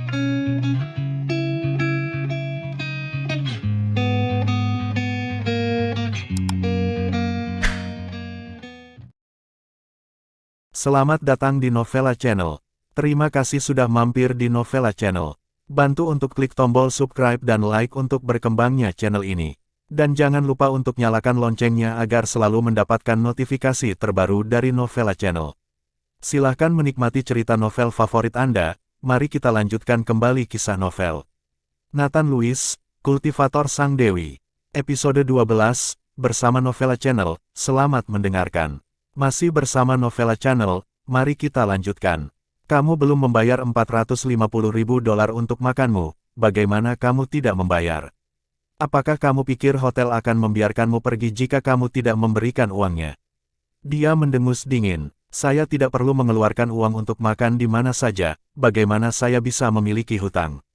Selamat datang di Novella Channel. Terima kasih sudah mampir di Novella Channel. Bantu untuk klik tombol subscribe dan like untuk berkembangnya channel ini. Dan jangan lupa untuk nyalakan loncengnya agar selalu mendapatkan notifikasi terbaru dari Novella Channel. Silahkan menikmati cerita novel favorit Anda. Mari kita lanjutkan kembali kisah novel Nathan Lewis, Kultivator Sang Dewi. Episode 12, bersama Novella Channel. Selamat mendengarkan. Masih bersama Novella Channel, mari kita lanjutkan. Kamu belum membayar $450.000 untuk makanmu, bagaimana kamu tidak membayar? Apakah kamu pikir hotel akan membiarkanmu pergi jika kamu tidak memberikan uangnya? Dia mendengus dingin. Saya tidak perlu mengeluarkan uang untuk makan di mana saja, bagaimana saya bisa memiliki hutang?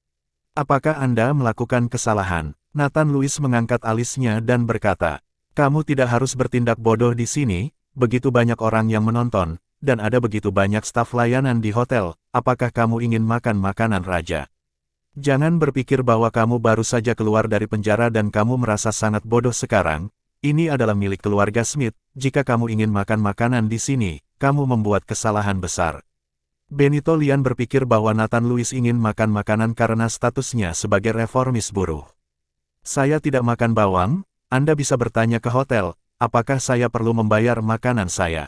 Apakah Anda melakukan kesalahan? Nathan Lewis mengangkat alisnya dan berkata, kamu tidak harus bertindak bodoh di sini. Begitu banyak orang yang menonton, dan ada begitu banyak staf layanan di hotel, apakah kamu ingin makan makanan raja? Jangan berpikir bahwa kamu baru saja keluar dari penjara dan kamu merasa sangat bodoh sekarang. Ini adalah milik keluarga Smith. Jika kamu ingin makan makanan di sini, kamu membuat kesalahan besar. Benito Lian berpikir bahwa Nathan Lewis ingin makan makanan karena statusnya sebagai reformis buruh. Saya tidak makan bawang, Anda bisa bertanya ke hotel. Apakah saya perlu membayar makanan saya?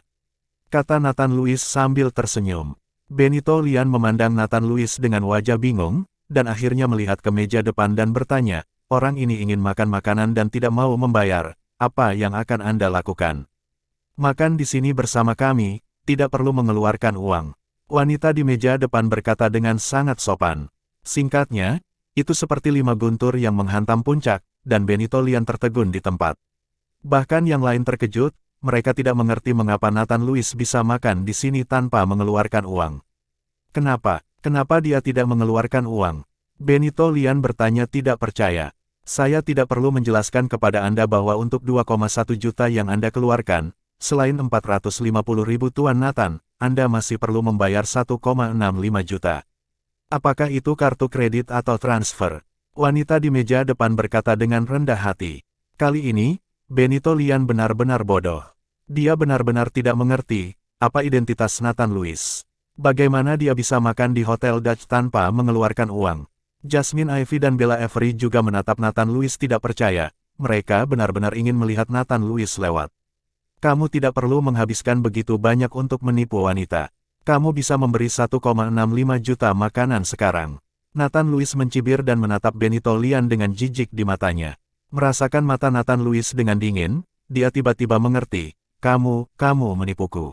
Kata Nathan Lewis sambil tersenyum. Benito Lian memandang Nathan Lewis dengan wajah bingung, dan akhirnya melihat ke meja depan dan bertanya, orang ini ingin makan makanan dan tidak mau membayar, apa yang akan Anda lakukan? Makan di sini bersama kami, tidak perlu mengeluarkan uang. Wanita di meja depan berkata dengan sangat sopan. Singkatnya, itu seperti 5 guntur yang menghantam puncak, dan Benito Lian tertegun di tempat. Bahkan yang lain terkejut, mereka tidak mengerti mengapa Nathan Lewis bisa makan di sini tanpa mengeluarkan uang. Kenapa? Kenapa dia tidak mengeluarkan uang? Benito Lian bertanya tidak percaya. Saya tidak perlu menjelaskan kepada Anda bahwa untuk 2,1 juta yang Anda keluarkan, selain 450.000 Tuan Nathan, Anda masih perlu membayar 1,65 juta. Apakah itu kartu kredit atau transfer? Wanita di meja depan berkata dengan rendah hati. Kali ini, Benito Lian benar-benar bodoh. Dia benar-benar tidak mengerti, apa identitas Nathan Lewis. Bagaimana dia bisa makan di Hotel Dutch tanpa mengeluarkan uang. Jasmine Ivy dan Bella Avery juga menatap Nathan Lewis tidak percaya, mereka benar-benar ingin melihat Nathan Lewis lewat. Kamu tidak perlu menghabiskan begitu banyak untuk menipu wanita. Kamu bisa memberi 1,65 juta makanan sekarang. Nathan Lewis mencibir dan menatap Benito Lian dengan jijik di matanya. Merasakan mata Nathan Lewis dengan dingin, dia tiba-tiba mengerti, kamu menipuku.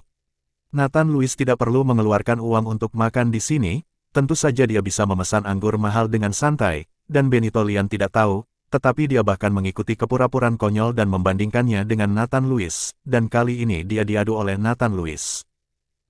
Nathan Lewis tidak perlu mengeluarkan uang untuk makan di sini, tentu saja dia bisa memesan anggur mahal dengan santai, dan Benito Lian tidak tahu, tetapi dia bahkan mengikuti kepura-puraan konyol dan membandingkannya dengan Nathan Lewis, dan kali ini dia diadu oleh Nathan Lewis.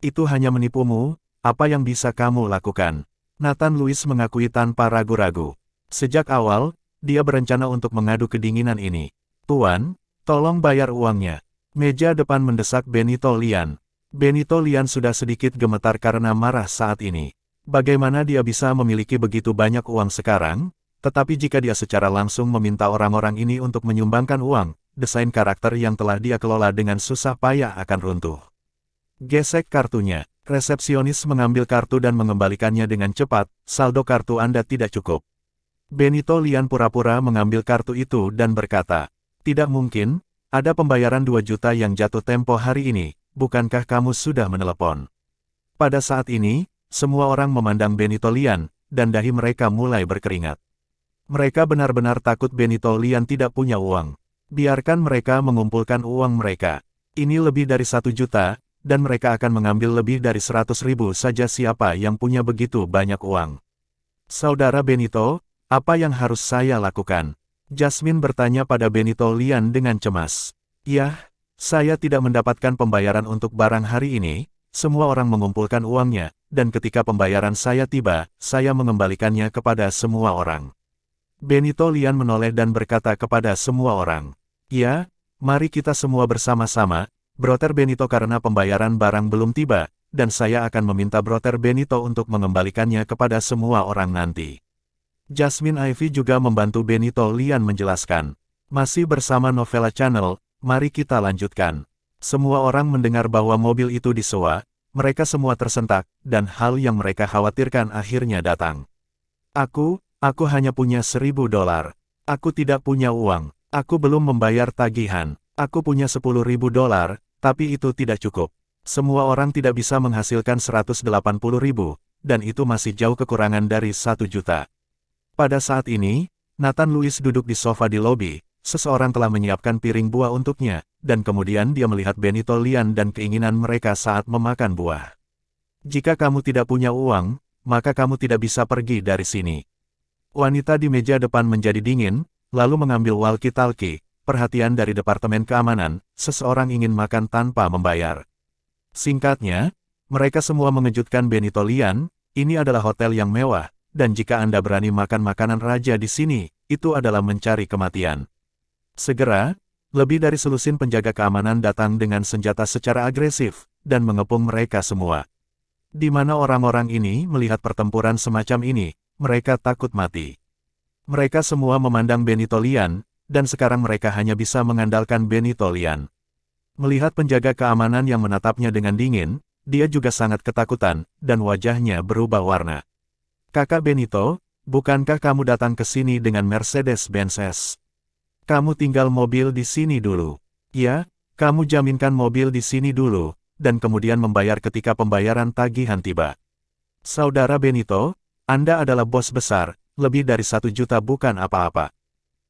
Itu hanya menipumu, apa yang bisa kamu lakukan? Nathan Lewis mengakui tanpa ragu-ragu. Sejak awal, dia berencana untuk mengadu kedinginan ini. Tuan, tolong bayar uangnya. Meja depan mendesak Benito Lian. Benito Lian sudah sedikit gemetar karena marah saat ini. Bagaimana dia bisa memiliki begitu banyak uang sekarang? Tetapi jika dia secara langsung meminta orang-orang ini untuk menyumbangkan uang, desain karakter yang telah dia kelola dengan susah payah akan runtuh. Gesek kartunya. Resepsionis mengambil kartu dan mengembalikannya dengan cepat, saldo kartu Anda tidak cukup. Benito Lian pura-pura mengambil kartu itu dan berkata, tidak mungkin, ada pembayaran 2 juta yang jatuh tempo hari ini, bukankah kamu sudah menelepon? Pada saat ini, semua orang memandang Benito Lian, dan dahi mereka mulai berkeringat. Mereka benar-benar takut Benito Lian tidak punya uang. Biarkan mereka mengumpulkan uang mereka. Ini lebih dari 1 juta, dan mereka akan mengambil lebih dari 100.000 saja siapa yang punya begitu banyak uang. Saudara Benito, apa yang harus saya lakukan? Jasmine bertanya pada Benito Lian dengan cemas. Yah, saya tidak mendapatkan pembayaran untuk barang hari ini, semua orang mengumpulkan uangnya, dan ketika pembayaran saya tiba, saya mengembalikannya kepada semua orang. Benito Lian menoleh dan berkata kepada semua orang. Ya, mari kita semua bersama-sama, Brother Benito karena pembayaran barang belum tiba, dan saya akan meminta Brother Benito untuk mengembalikannya kepada semua orang nanti. Jasmine Ivy juga membantu Benito Lian menjelaskan. Masih bersama Novella Channel, mari kita lanjutkan. Semua orang mendengar bahwa mobil itu disewa, mereka semua tersentak, dan hal yang mereka khawatirkan akhirnya datang. Aku hanya punya $1.000. Aku tidak punya uang. Aku belum membayar tagihan. Aku punya $10.000, tapi itu tidak cukup. Semua orang tidak bisa menghasilkan 180.000, dan itu masih jauh kekurangan dari 1 juta. Pada saat ini, Nathan Lewis duduk di sofa di lobi. Seseorang telah menyiapkan piring buah untuknya, dan kemudian dia melihat Benito Lian dan keinginan mereka saat memakan buah. Jika kamu tidak punya uang, maka kamu tidak bisa pergi dari sini. Wanita di meja depan menjadi dingin, lalu mengambil walkie-talkie, perhatian dari Departemen Keamanan, seseorang ingin makan tanpa membayar. Singkatnya, mereka semua mengejutkan Benito Lian, ini adalah hotel yang mewah, dan jika Anda berani makan makanan raja di sini, itu adalah mencari kematian. Segera, lebih dari selusin penjaga keamanan datang dengan senjata secara agresif, dan mengepung mereka semua. Di mana orang-orang ini melihat pertempuran semacam ini, mereka takut mati. Mereka semua memandang Benito Lian, dan sekarang mereka hanya bisa mengandalkan Benito Lian. Melihat penjaga keamanan yang menatapnya dengan dingin, dia juga sangat ketakutan, dan wajahnya berubah warna. Kakak Benito, bukankah kamu datang ke sini dengan Mercedes-Benz S? Kamu tinggal mobil di sini dulu. Ya, kamu jaminkan mobil di sini dulu, dan kemudian membayar ketika pembayaran tagihan tiba. Saudara Benito, Anda adalah bos besar, lebih dari 1 juta bukan apa-apa.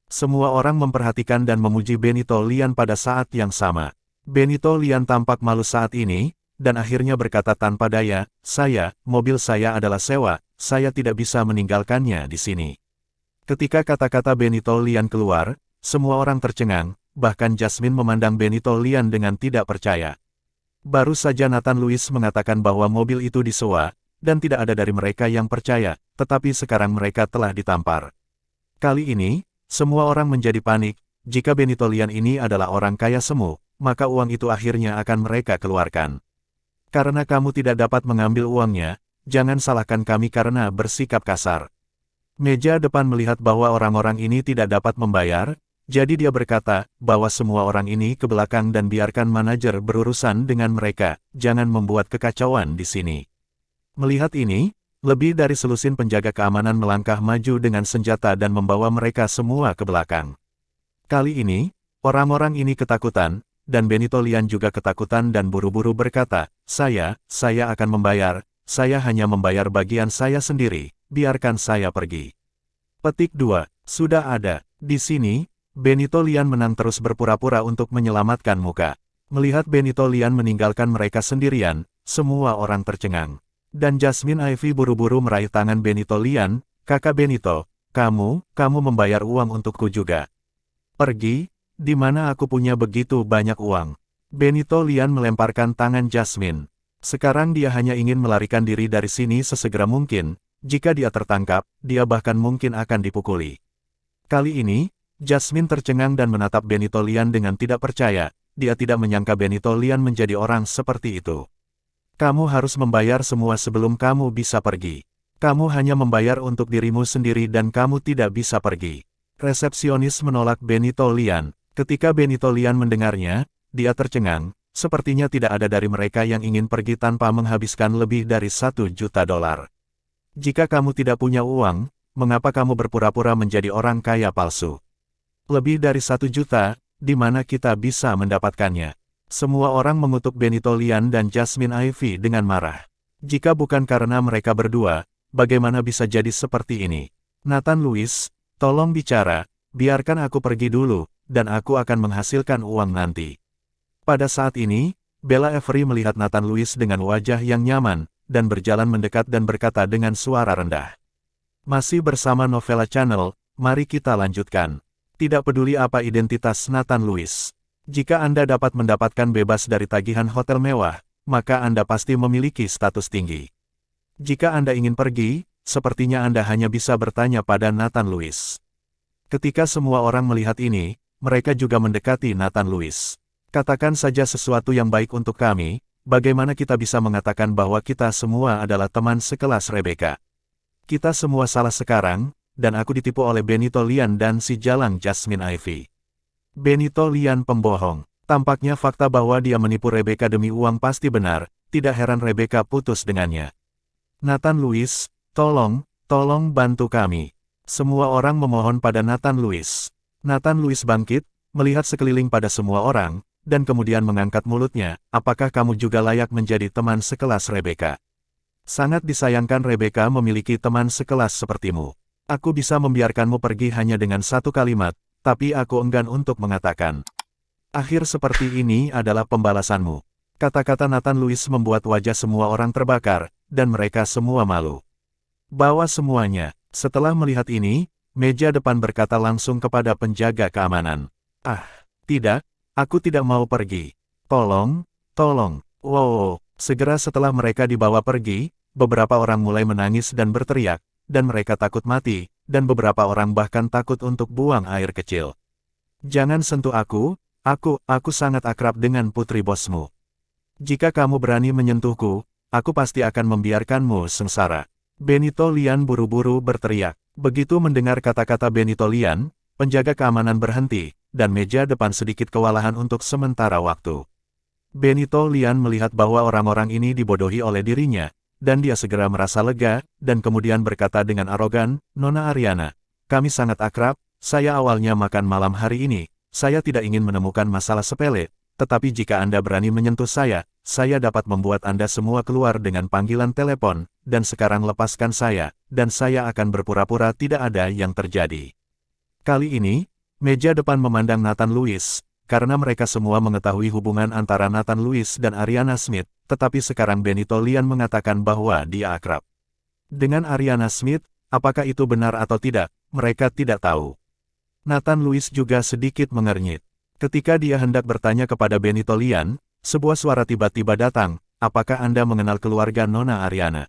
Semua orang memperhatikan dan memuji Benito Lian pada saat yang sama. Benito Lian tampak malu saat ini, dan akhirnya berkata tanpa daya, mobil saya adalah sewa, saya tidak bisa meninggalkannya di sini. Ketika kata-kata Benito Lian keluar, semua orang tercengang, bahkan Jasmine memandang Benito Lian dengan tidak percaya. Baru saja Nathan Lewis mengatakan bahwa mobil itu disewa, dan tidak ada dari mereka yang percaya, tetapi sekarang mereka telah ditampar. Kali ini, semua orang menjadi panik, jika Benito Lian ini adalah orang kaya semu, maka uang itu akhirnya akan mereka keluarkan. Karena kamu tidak dapat mengambil uangnya, jangan salahkan kami karena bersikap kasar. Meja depan melihat bahwa orang-orang ini tidak dapat membayar, jadi dia berkata bahwa semua orang ini ke belakang dan biarkan manajer berurusan dengan mereka, jangan membuat kekacauan di sini. Melihat ini, lebih dari selusin penjaga keamanan melangkah maju dengan senjata dan membawa mereka semua ke belakang. Kali ini, orang-orang ini ketakutan, dan Benito Lian juga ketakutan dan buru-buru berkata, saya akan membayar, saya hanya membayar bagian saya sendiri, biarkan saya pergi. Petik 2, sudah ada, di sini, Benito Lian menang terus berpura-pura untuk menyelamatkan muka. Melihat Benito Lian meninggalkan mereka sendirian, semua orang tercengang. Dan Jasmine Ivy buru-buru meraih tangan Benito Lian, kakak Benito, kamu membayar uang untukku juga. Pergi, di mana aku punya begitu banyak uang. Benito Lian melemparkan tangan Jasmine. Sekarang dia hanya ingin melarikan diri dari sini sesegera mungkin, jika dia tertangkap, dia bahkan mungkin akan dipukuli. Kali ini, Jasmine tercengang dan menatap Benito Lian dengan tidak percaya, dia tidak menyangka Benito Lian menjadi orang seperti itu. Kamu harus membayar semua sebelum kamu bisa pergi. Kamu hanya membayar untuk dirimu sendiri dan kamu tidak bisa pergi. Resepsionis menolak Benito Lian. Ketika Benito Lian mendengarnya, dia tercengang, sepertinya tidak ada dari mereka yang ingin pergi tanpa menghabiskan lebih dari $1 juta. Jika kamu tidak punya uang, mengapa kamu berpura-pura menjadi orang kaya palsu? Lebih dari 1 juta, di mana kita bisa mendapatkannya? Semua orang mengutuk Benito Lian dan Jasmine Ivy dengan marah. Jika bukan karena mereka berdua, bagaimana bisa jadi seperti ini? Nathan Lewis, tolong bicara, biarkan aku pergi dulu, dan aku akan menghasilkan uang nanti. Pada saat ini, Bella Avery melihat Nathan Lewis dengan wajah yang nyaman, dan berjalan mendekat dan berkata dengan suara rendah. Masih bersama Novella Channel, mari kita lanjutkan. Tidak peduli apa identitas Nathan Lewis. Jika Anda dapat mendapatkan bebas dari tagihan hotel mewah, maka Anda pasti memiliki status tinggi. Jika Anda ingin pergi, sepertinya Anda hanya bisa bertanya pada Nathan Lewis. Ketika semua orang melihat ini, mereka juga mendekati Nathan Lewis. Katakan saja sesuatu yang baik untuk kami, bagaimana kita bisa mengatakan bahwa kita semua adalah teman sekelas Rebecca? Kita semua salah sekarang, dan aku ditipu oleh Benito Lian dan si jalang Jasmine Ivy. Benito Lian pembohong. Tampaknya fakta bahwa dia menipu Rebecca demi uang pasti benar, tidak heran Rebecca putus dengannya. Nathan Lewis, tolong bantu kami. Semua orang memohon pada Nathan Lewis. Nathan Lewis bangkit, melihat sekeliling pada semua orang, dan kemudian mengangkat mulutnya, apakah kamu juga layak menjadi teman sekelas Rebecca? Sangat disayangkan Rebecca memiliki teman sekelas sepertimu. Aku bisa membiarkanmu pergi hanya dengan satu kalimat, tapi aku enggan untuk mengatakan. Akhir seperti ini adalah pembalasanmu. Kata-kata Nathan Lewis membuat wajah semua orang terbakar, dan mereka semua malu. Bawa semuanya. Setelah melihat ini, meja depan berkata langsung kepada penjaga keamanan. Ah, tidak, aku tidak mau pergi. Tolong. Wow. Segera setelah mereka dibawa pergi, beberapa orang mulai menangis dan berteriak, dan mereka takut mati, dan beberapa orang bahkan takut untuk buang air kecil. Jangan sentuh aku sangat akrab dengan putri bosmu. Jika kamu berani menyentuhku, aku pasti akan membiarkanmu sengsara. Benito Lian buru-buru berteriak. Begitu mendengar kata-kata Benito Lian, penjaga keamanan berhenti, dan meja depan sedikit kewalahan untuk sementara waktu. Benito Lian melihat bahwa orang-orang ini dibodohi oleh dirinya, dan dia segera merasa lega, dan kemudian berkata dengan arogan, Nona Ariana, kami sangat akrab, saya awalnya makan malam hari ini, saya tidak ingin menemukan masalah sepele, tetapi jika Anda berani menyentuh saya dapat membuat Anda semua keluar dengan panggilan telepon, dan sekarang lepaskan saya, dan saya akan berpura-pura tidak ada yang terjadi. Kali ini, meja depan memandang Nathan Lewis, karena mereka semua mengetahui hubungan antara Nathan Lewis dan Ariana Smith, tetapi sekarang Benito Lian mengatakan bahwa dia akrab dengan Ariana Smith. Apakah itu benar atau tidak, mereka tidak tahu. Nathan Lewis juga sedikit mengernyit. Ketika dia hendak bertanya kepada Benito Lian, sebuah suara tiba-tiba datang, apakah Anda mengenal keluarga Nona Ariana?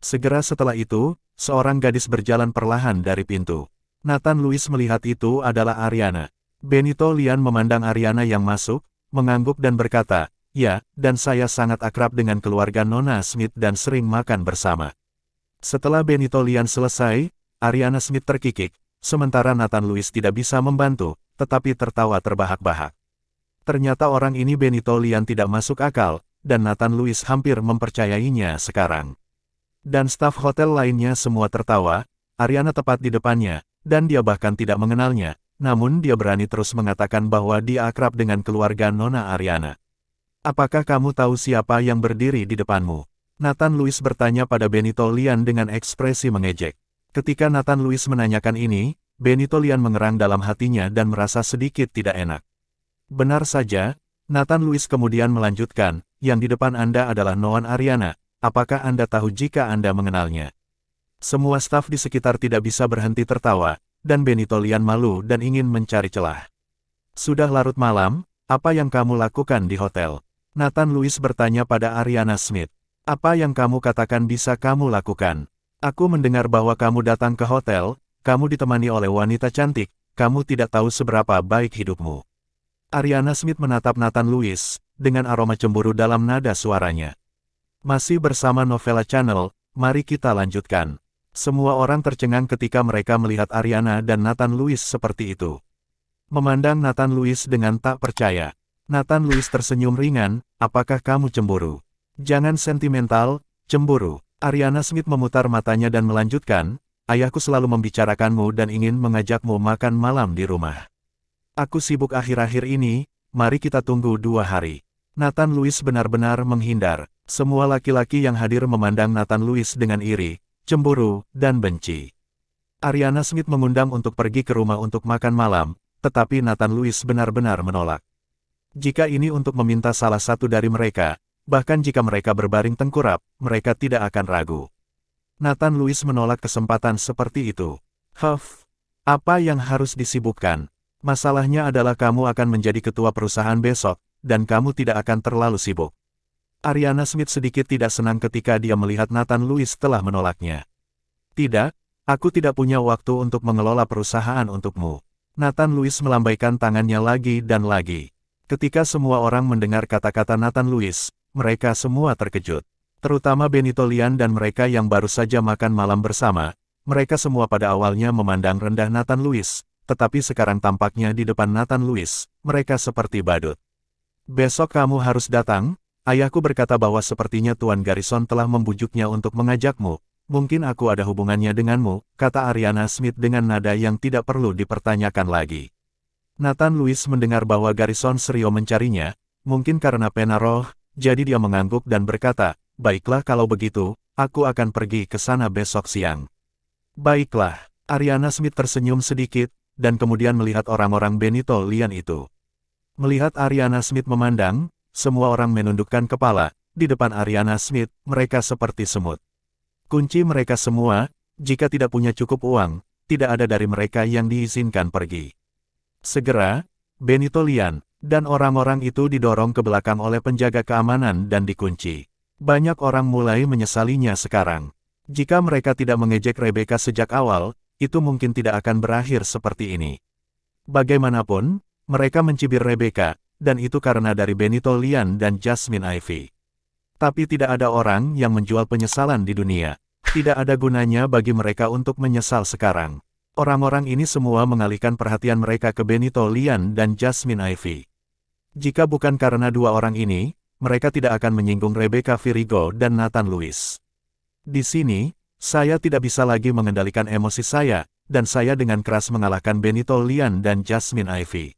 Segera setelah itu, seorang gadis berjalan perlahan dari pintu. Nathan Lewis melihat itu adalah Ariana. Benito Lian memandang Ariana yang masuk, mengangguk dan berkata, ya, dan saya sangat akrab dengan keluarga Nona Smith dan sering makan bersama. Setelah Benito Lian selesai, Ariana Smith terkikik, sementara Nathan Lewis tidak bisa membantu, tetapi tertawa terbahak-bahak. Ternyata orang ini Benito Lian tidak masuk akal, dan Nathan Lewis hampir mempercayainya sekarang. Dan staf hotel lainnya semua tertawa, Ariana tepat di depannya, dan dia bahkan tidak mengenalnya, namun dia berani terus mengatakan bahwa dia akrab dengan keluarga Nona Ariana. Apakah kamu tahu siapa yang berdiri di depanmu? Nathan Lewis bertanya pada Benito Lian dengan ekspresi mengejek. Ketika Nathan Lewis menanyakan ini, Benito Lian mengerang dalam hatinya dan merasa sedikit tidak enak. Benar saja, Nathan Lewis kemudian melanjutkan, yang di depan Anda adalah Noan Ariana, apakah Anda tahu jika Anda mengenalnya? Semua staf di sekitar tidak bisa berhenti tertawa, dan Benito Lian malu dan ingin mencari celah. Sudah larut malam, apa yang kamu lakukan di hotel? Nathan Lewis bertanya pada Ariana Smith. Apa yang kamu katakan bisa kamu lakukan? Aku mendengar bahwa kamu datang ke hotel, kamu ditemani oleh wanita cantik, kamu tidak tahu seberapa baik hidupmu. Ariana Smith menatap Nathan Lewis, dengan aroma cemburu dalam nada suaranya. Masih bersama Novella Channel, mari kita lanjutkan. Semua orang tercengang ketika mereka melihat Ariana dan Nathan Lewis seperti itu. Memandang Nathan Lewis dengan tak percaya. Nathan Lewis tersenyum ringan, apakah kamu cemburu? Jangan sentimental, cemburu. Ariana Smith memutar matanya dan melanjutkan, ayahku selalu membicarakanmu dan ingin mengajakmu makan malam di rumah. Aku sibuk akhir-akhir ini, mari kita tunggu 2 hari. Nathan Lewis benar-benar menghindar. Semua laki-laki yang hadir memandang Nathan Lewis dengan iri, cemburu, dan benci. Ariana Smith mengundang untuk pergi ke rumah untuk makan malam, tetapi Nathan Lewis benar-benar menolak. Jika ini untuk meminta salah satu dari mereka, bahkan jika mereka berbaring tengkurap, mereka tidak akan ragu. Nathan Lewis menolak kesempatan seperti itu. Apa yang harus disibukkan? Masalahnya adalah kamu akan menjadi ketua perusahaan besok, dan kamu tidak akan terlalu sibuk. Ariana Smith sedikit tidak senang ketika dia melihat Nathan Lewis telah menolaknya. Tidak, aku tidak punya waktu untuk mengelola perusahaan untukmu. Nathan Lewis melambaikan tangannya lagi dan lagi. Ketika semua orang mendengar kata-kata Nathan Lewis, mereka semua terkejut. Terutama Benito Lian dan mereka yang baru saja makan malam bersama, mereka semua pada awalnya memandang rendah Nathan Louis, tetapi sekarang tampaknya di depan Nathan Louis, mereka seperti badut. Besok kamu harus datang, ayahku berkata bahwa sepertinya Tuan Garrison telah membujuknya untuk mengajakmu. Mungkin aku ada hubungannya denganmu, kata Ariana Smith dengan nada yang tidak perlu dipertanyakan lagi. Nathan Louis mendengar bahwa Garrison serius mencarinya, mungkin karena pena roh, jadi dia mengangguk dan berkata, baiklah kalau begitu, aku akan pergi ke sana besok siang. Baiklah, Ariana Smith tersenyum sedikit, dan kemudian melihat orang-orang Benito Lian itu. Melihat Ariana Smith memandang, semua orang menundukkan kepala, di depan Ariana Smith, mereka seperti semut. Kunci mereka semua, jika tidak punya cukup uang, tidak ada dari mereka yang diizinkan pergi. Segera, Benito Lian, dan orang-orang itu didorong ke belakang oleh penjaga keamanan dan dikunci. Banyak orang mulai menyesalinya sekarang. Jika mereka tidak mengejek Rebecca sejak awal, itu mungkin tidak akan berakhir seperti ini. Bagaimanapun, mereka mencibir Rebecca, dan itu karena dari Benito Lian dan Jasmine Ivy. Tapi tidak ada orang yang menjual penyesalan di dunia. Tidak ada gunanya bagi mereka untuk menyesal sekarang. Orang-orang ini semua mengalihkan perhatian mereka ke Benito Lian dan Jasmine Ivy. Jika bukan karena dua orang ini, mereka tidak akan menyinggung Rebecca Virigo dan Nathan Louis. Di sini, saya tidak bisa lagi mengendalikan emosi saya, dan saya dengan keras mengalahkan Benito Lian dan Jasmine Ivy.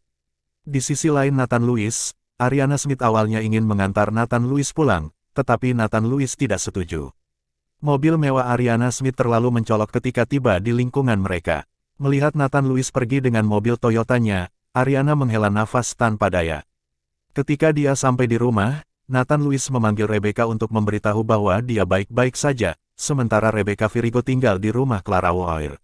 Di sisi lain Nathan Louis, Ariana Smith awalnya ingin mengantar Nathan Louis pulang, tetapi Nathan Louis tidak setuju. Mobil mewah Ariana Smith terlalu mencolok ketika tiba di lingkungan mereka. Melihat Nathan Louis pergi dengan mobil Toyotanya, Ariana menghela nafas tanpa daya. Ketika dia sampai di rumah, Nathan Louis memanggil Rebecca untuk memberitahu bahwa dia baik-baik saja, sementara Rebecca Virigo tinggal di rumah Clara Weir.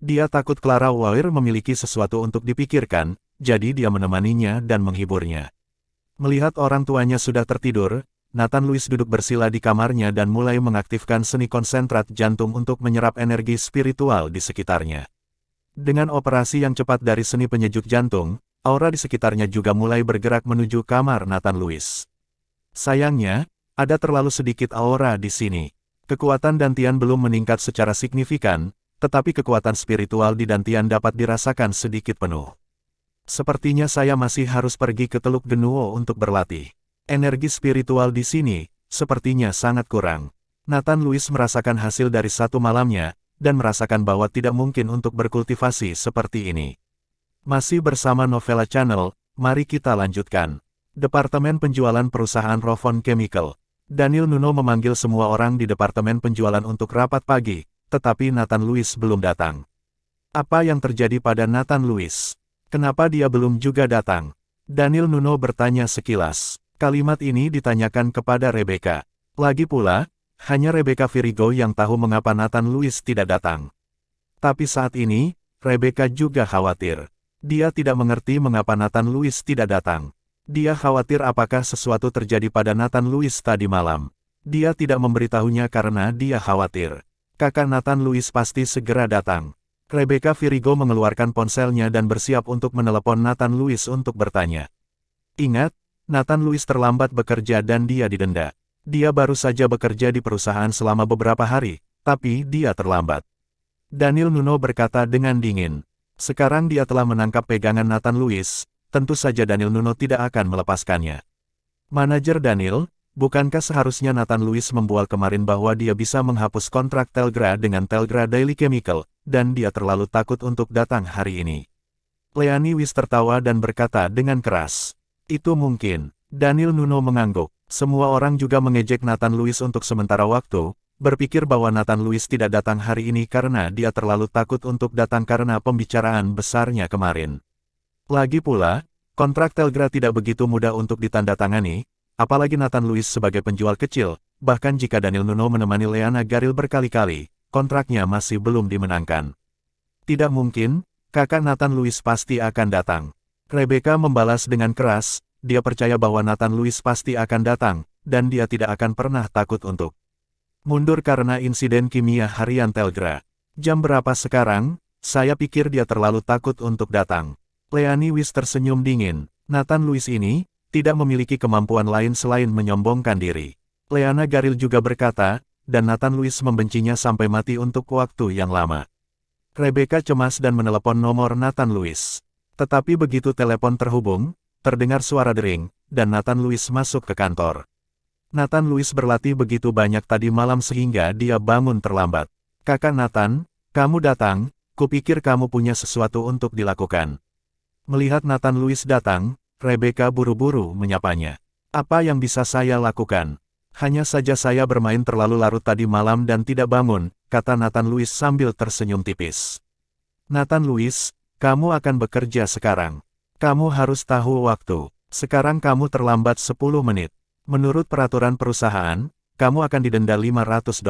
Dia takut Clara Weir memiliki sesuatu untuk dipikirkan, jadi dia menemaninya dan menghiburnya. Melihat orang tuanya sudah tertidur, Nathan Louis duduk bersila di kamarnya dan mulai mengaktifkan seni konsentrat jantung untuk menyerap energi spiritual di sekitarnya. Dengan operasi yang cepat dari seni penyejuk jantung, aura di sekitarnya juga mulai bergerak menuju kamar Nathan Louis. Sayangnya, ada terlalu sedikit aura di sini. Kekuatan dantian belum meningkat secara signifikan, tetapi kekuatan spiritual di dantian dapat dirasakan sedikit penuh. Sepertinya saya masih harus pergi ke Teluk Genuo untuk berlatih. Energi spiritual di sini, sepertinya sangat kurang. Nathan Louis merasakan hasil dari satu malamnya, dan merasakan bahwa tidak mungkin untuk berkultivasi seperti ini. Masih bersama Novella Channel, mari kita lanjutkan. Departemen Penjualan Perusahaan Rovon Chemical. Daniel Nuno memanggil semua orang di departemen penjualan untuk rapat pagi, tetapi Nathan Louis belum datang. Apa yang terjadi pada Nathan Louis? Kenapa dia belum juga datang? Daniel Nuno bertanya sekilas. Kalimat ini ditanyakan kepada Rebecca. Lagi pula, hanya Rebecca Virigo yang tahu mengapa Nathan Louis tidak datang. Tapi saat ini, Rebecca juga khawatir. Dia tidak mengerti mengapa Nathan Louis tidak datang. Dia khawatir apakah sesuatu terjadi pada Nathan Louis tadi malam. Dia tidak memberitahunya karena dia khawatir. Kakak Nathan Louis pasti segera datang. Rebecca Virigo mengeluarkan ponselnya dan bersiap untuk menelepon Nathan Louis untuk bertanya. Ingat, Nathan Louis terlambat bekerja dan dia didenda. Dia baru saja bekerja di perusahaan selama beberapa hari, tapi dia terlambat. Daniel Nuno berkata dengan dingin. Sekarang dia telah menangkap pegangan Nathan Louis, tentu saja Daniel Nuno tidak akan melepaskannya. Manajer Daniel, bukankah seharusnya Nathan Louis membual kemarin bahwa dia bisa menghapus kontrak Telgra dengan Telgra Daily Chemical, dan dia terlalu takut untuk datang hari ini. Leanne Weiss tertawa dan berkata dengan keras. Itu mungkin. Daniel Nuno mengangguk. Semua orang juga mengejek Nathan Louis untuk sementara waktu, berpikir bahwa Nathan Louis tidak datang hari ini karena dia terlalu takut untuk datang karena pembicaraan besarnya kemarin. Lagi pula, kontrak Telgra tidak begitu mudah untuk ditandatangani, apalagi Nathan Louis sebagai penjual kecil, bahkan jika Daniel Nuno menemani Leanna Garil berkali-kali, kontraknya masih belum dimenangkan. Tidak mungkin, kakak Nathan Louis pasti akan datang. Rebecca membalas dengan keras, dia percaya bahwa Nathan Louis pasti akan datang, dan dia tidak akan pernah takut untuk mundur karena insiden kimia harian Telgra. Jam berapa sekarang? Saya pikir dia terlalu takut untuk datang. Leanne Weiss tersenyum dingin. Nathan Louis ini, tidak memiliki kemampuan lain selain menyombongkan diri. Leana Garil juga berkata, dan Nathan Lewis membencinya sampai mati untuk waktu yang lama. Rebecca cemas dan menelepon nomor Nathan Lewis. Tetapi begitu telepon terhubung, terdengar suara dering, dan Nathan Lewis masuk ke kantor. Nathan Lewis berlatih begitu banyak tadi malam sehingga dia bangun terlambat. Kakak Nathan, kamu datang, kupikir kamu punya sesuatu untuk dilakukan. Melihat Nathan Lewis datang, Rebecca buru-buru menyapanya. Apa yang bisa saya lakukan? Hanya saja saya bermain terlalu larut tadi malam dan tidak bangun, kata Nathan Lewis sambil tersenyum tipis. Nathan Lewis, kamu akan bekerja sekarang. Kamu harus tahu waktu. Sekarang kamu terlambat 10 menit. Menurut peraturan perusahaan, kamu akan didenda $500.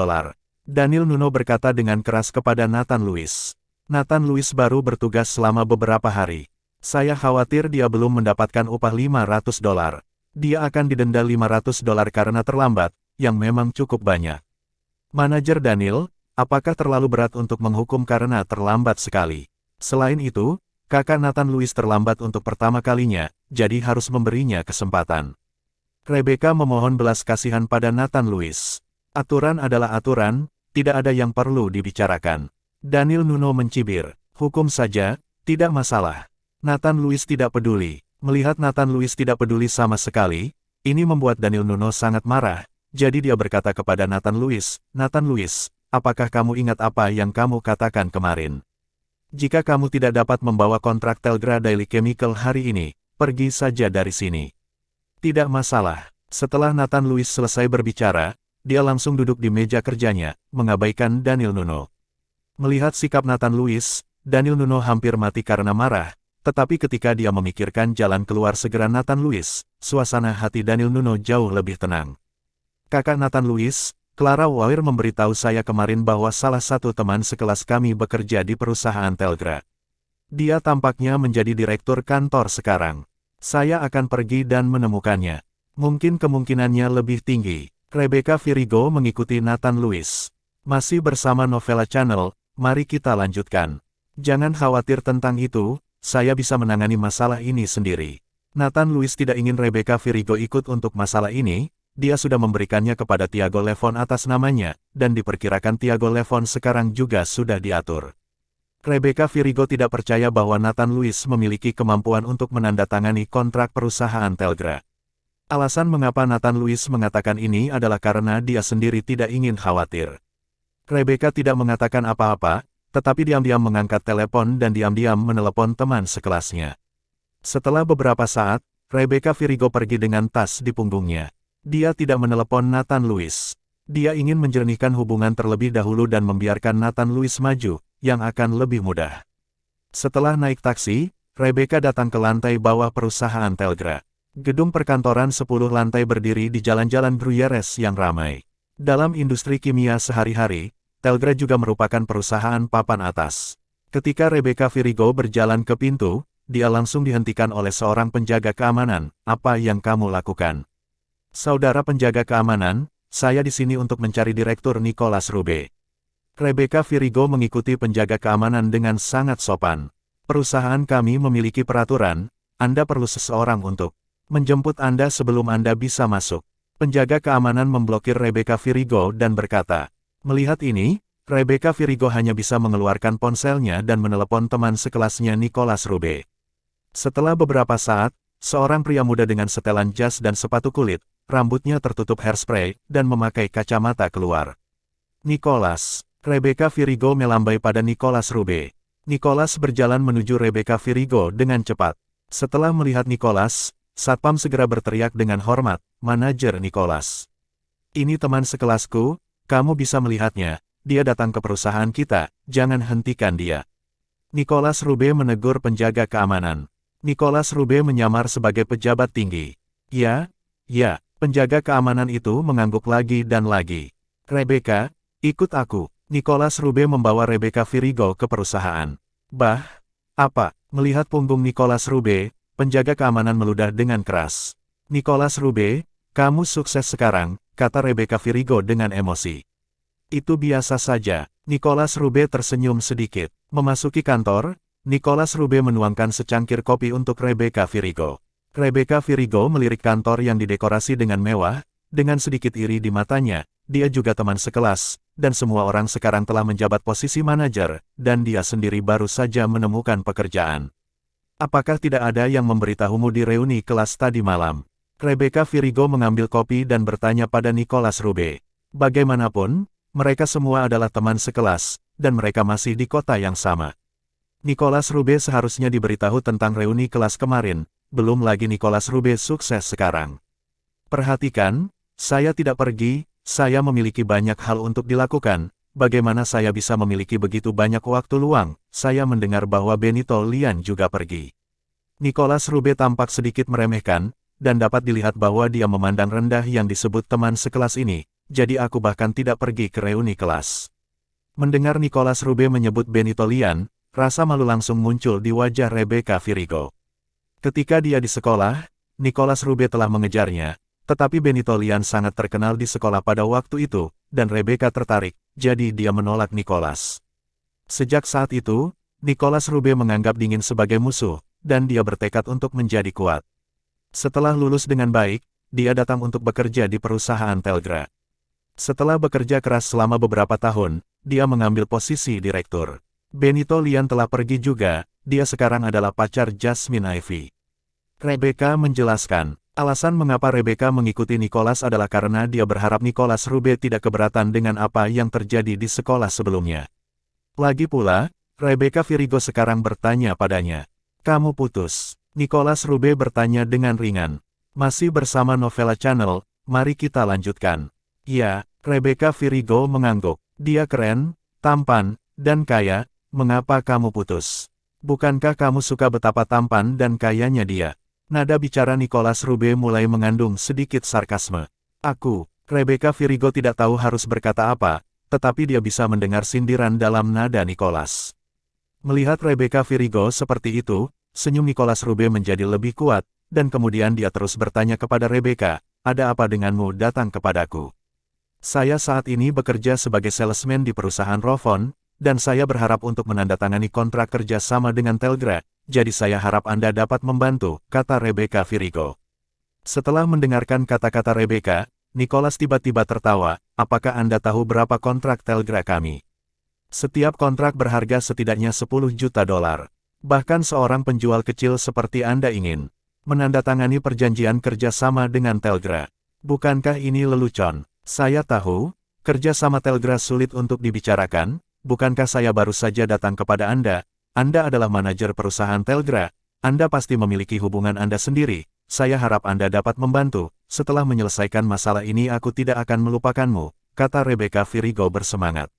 Daniel Nuno berkata dengan keras kepada Nathan Lewis. Nathan Lewis baru bertugas selama beberapa hari. Saya khawatir dia belum mendapatkan upah $500. Dia akan didenda $500 karena terlambat, yang memang cukup banyak. Manajer Daniel, apakah terlalu berat untuk menghukum karena terlambat sekali? Selain itu, kakak Nathan Lewis terlambat untuk pertama kalinya, jadi harus memberinya kesempatan. Rebecca memohon belas kasihan pada Nathan Lewis. Aturan adalah aturan, tidak ada yang perlu dibicarakan. Daniel Nuno mencibir, hukum saja, tidak masalah. Nathan Lewis tidak peduli. Melihat Nathan Lewis tidak peduli sama sekali, ini membuat Daniel Nuno sangat marah, jadi dia berkata kepada Nathan Lewis, Nathan Lewis, apakah kamu ingat apa yang kamu katakan kemarin? Jika kamu tidak dapat membawa kontrak Telgra Daily Chemical hari ini, pergi saja dari sini. Tidak masalah. Setelah Nathan Lewis selesai berbicara, dia langsung duduk di meja kerjanya, mengabaikan Daniel Nuno. Melihat sikap Nathan Lewis, Daniel Nuno hampir mati karena marah. Tetapi ketika dia memikirkan jalan keluar segera Nathan Lewis, suasana hati Daniel Nuno jauh lebih tenang. Kakak Nathan Lewis, Clara Weir memberitahu saya kemarin bahwa salah satu teman sekelas kami bekerja di perusahaan Telgra. Dia tampaknya menjadi direktur kantor sekarang. Saya akan pergi dan menemukannya. Mungkin kemungkinannya lebih tinggi. Rebecca Virigo mengikuti Nathan Lewis. Masih bersama Novella Channel, mari kita lanjutkan. Jangan khawatir tentang itu. Saya bisa menangani masalah ini sendiri. Nathan Lewis tidak ingin Rebecca Virigo ikut untuk masalah ini, dia sudah memberikannya kepada Tiago Levon atas namanya, dan diperkirakan Tiago Levon sekarang juga sudah diatur. Rebecca Virigo tidak percaya bahwa Nathan Lewis memiliki kemampuan untuk menandatangani kontrak perusahaan Telgra. Alasan mengapa Nathan Lewis mengatakan ini adalah karena dia sendiri tidak ingin khawatir. Rebecca tidak mengatakan apa-apa, tetapi diam-diam mengangkat telepon dan diam-diam menelepon teman sekelasnya. Setelah beberapa saat, Rebecca Virigo pergi dengan tas di punggungnya. Dia tidak menelepon Nathan Lewis. Dia ingin menjernihkan hubungan terlebih dahulu dan membiarkan Nathan Lewis maju, yang akan lebih mudah. Setelah naik taksi, Rebecca datang ke lantai bawah perusahaan Telgra. Gedung perkantoran 10 lantai berdiri di jalan-jalan Gruyères yang ramai. Dalam industri kimia sehari-hari, Telgra juga merupakan perusahaan papan atas. Ketika Rebecca Virigo berjalan ke pintu, dia langsung dihentikan oleh seorang penjaga keamanan. Apa yang kamu lakukan? Saudara penjaga keamanan, saya di sini untuk mencari Direktur Nicholas Rube. Rebecca Virigo mengikuti penjaga keamanan dengan sangat sopan. Perusahaan kami memiliki peraturan, Anda perlu seseorang untuk menjemput Anda sebelum Anda bisa masuk. Penjaga keamanan memblokir Rebecca Virigo dan berkata, melihat ini, Rebecca Virigo hanya bisa mengeluarkan ponselnya dan menelepon teman sekelasnya Nicholas Rube. Setelah beberapa saat, seorang pria muda dengan setelan jas dan sepatu kulit, rambutnya tertutup hairspray, dan memakai kacamata keluar. Nicholas. Rebecca Virigo melambai pada Nicholas Rube. Nicholas berjalan menuju Rebecca Virigo dengan cepat. Setelah melihat Nicholas, Satpam segera berteriak dengan hormat, Manajer Nicholas. Ini teman sekelasku, kamu bisa melihatnya, dia datang ke perusahaan kita, jangan hentikan dia. Nicholas Rube menegur penjaga keamanan. Nicholas Rube menyamar sebagai pejabat tinggi. Ya, penjaga keamanan itu mengangguk lagi dan lagi. Rebecca, ikut aku. Nicholas Rube membawa Rebecca Virigo ke perusahaan. Apa? Melihat punggung Nicholas Rube, penjaga keamanan meludah dengan keras. Nicholas Rube, kamu sukses sekarang, kata Rebecca Virigo dengan emosi. Itu biasa saja. Nicholas Rube tersenyum sedikit. Memasuki kantor, Nicholas Rube menuangkan secangkir kopi untuk Rebecca Virigo. Rebecca Virigo melirik kantor yang didekorasi dengan mewah, dengan sedikit iri di matanya. Dia juga teman sekelas, dan semua orang sekarang telah menjabat posisi manajer, dan dia sendiri baru saja menemukan pekerjaan. Apakah tidak ada yang memberitahumu di reuni kelas tadi malam? Rebecca Virigo mengambil kopi dan bertanya pada Nicholas Rube. Bagaimanapun, mereka semua adalah teman sekelas, dan mereka masih di kota yang sama. Nicholas Rube seharusnya diberitahu tentang reuni kelas kemarin, belum lagi Nicholas Rube sukses sekarang. Perhatikan, saya tidak pergi. Saya memiliki banyak hal untuk dilakukan. Bagaimana saya bisa memiliki begitu banyak waktu luang? Saya mendengar bahwa Benito Lian juga pergi. Nicholas Rube tampak sedikit meremehkan, dan dapat dilihat bahwa dia memandang rendah yang disebut teman sekelas ini, jadi aku bahkan tidak pergi ke reuni kelas. Mendengar Nicholas Rube menyebut Benito Lian, rasa malu langsung muncul di wajah Rebecca Virigo. Ketika dia di sekolah, Nicholas Rube telah mengejarnya. Tetapi Benito Lian sangat terkenal di sekolah pada waktu itu, dan Rebecca tertarik, jadi dia menolak Nicholas. Sejak saat itu, Nicholas Rube menganggap dingin sebagai musuh, dan dia bertekad untuk menjadi kuat. Setelah lulus dengan baik, dia datang untuk bekerja di perusahaan Telgra. Setelah bekerja keras selama beberapa tahun, dia mengambil posisi direktur. Benito Lian telah pergi juga, dia sekarang adalah pacar Jasmine Ivy. Rebecca menjelaskan. Alasan mengapa Rebecca mengikuti Nicholas adalah karena dia berharap Nicholas Rube tidak keberatan dengan apa yang terjadi di sekolah sebelumnya. Lagi pula, Rebecca Virigo sekarang bertanya padanya. Kamu putus? Nicholas Rube bertanya dengan ringan. Masih bersama Novella Channel, mari kita lanjutkan. Ya, Rebecca Virigo mengangguk. Dia keren, tampan, dan kaya, mengapa kamu putus? Bukankah kamu suka betapa tampan dan kayanya dia? Nada bicara Nicholas Rube mulai mengandung sedikit sarkasme. Rebecca Virigo tidak tahu harus berkata apa, tetapi dia bisa mendengar sindiran dalam nada Nicholas. Melihat Rebecca Virigo seperti itu, senyum Nicholas Rube menjadi lebih kuat, dan kemudian dia terus bertanya kepada Rebecca, ada apa denganmu datang kepadaku? Saya saat ini bekerja sebagai salesman di perusahaan Rovon, dan saya berharap untuk menandatangani kontrak kerja sama dengan Telgra. Jadi saya harap Anda dapat membantu, kata Rebecca Virigo. Setelah mendengarkan kata-kata Rebecca, Nicholas tiba-tiba tertawa, apakah Anda tahu berapa kontrak Telgra kami? Setiap kontrak berharga setidaknya 10 juta dolar. Bahkan seorang penjual kecil seperti Anda ingin menandatangani perjanjian kerja sama dengan Telgra. Bukankah ini lelucon? Saya tahu, kerja sama Telgra sulit untuk dibicarakan, bukankah saya baru saja datang kepada Anda? Anda adalah manajer perusahaan Telgra, Anda pasti memiliki hubungan Anda sendiri, saya harap Anda dapat membantu, setelah menyelesaikan masalah ini aku tidak akan melupakanmu, kata Rebecca Virigo bersemangat.